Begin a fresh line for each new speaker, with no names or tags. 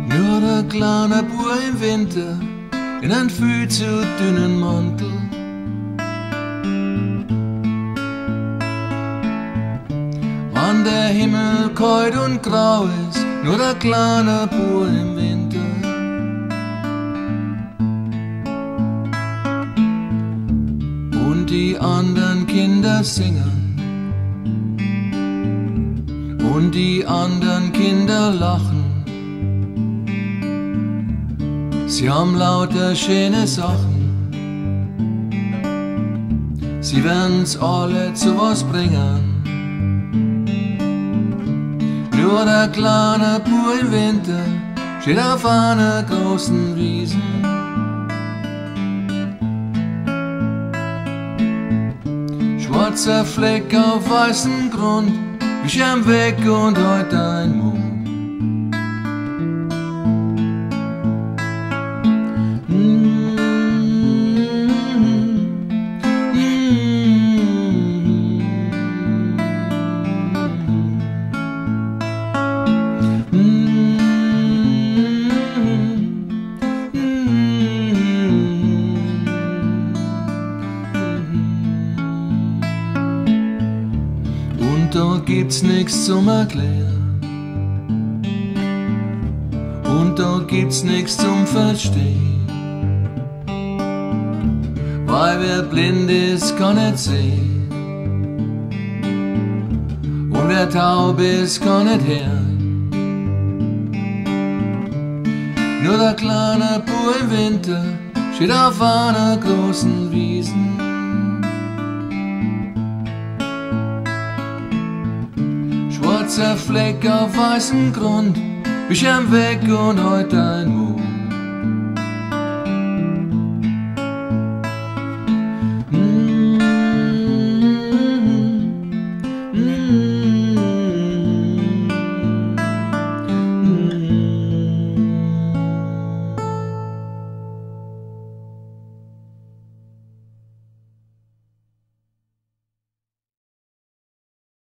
Nur der kleine Bub im Winter in einem viel zu dünnen Mantel. Wann der Himmel kalt und grau ist, nur der kleine Bub im Winter. Und die anderen Kinder singen. Und die anderen Kinder lachen. Sie haben lauter schöne Sachen. Sie werden's alle zu was bringen. Nur der kleine Bub im Winter steht auf einer großen Wiesen. Schwarzer Fleck auf weißem Grund, ich am Weg und heute ein Mond. Und da gibt's nichts zum Erklären. Und da gibt's nichts zum Verstehen. Weil wer blind ist, kann nicht sehen. Und wer taub ist, kann nicht hören. Nur der kleine Bub im Winter steht auf einer großen Wiesen. Schwarzer Fleck auf weißem Grund, ich am Weg und heute ein Mond.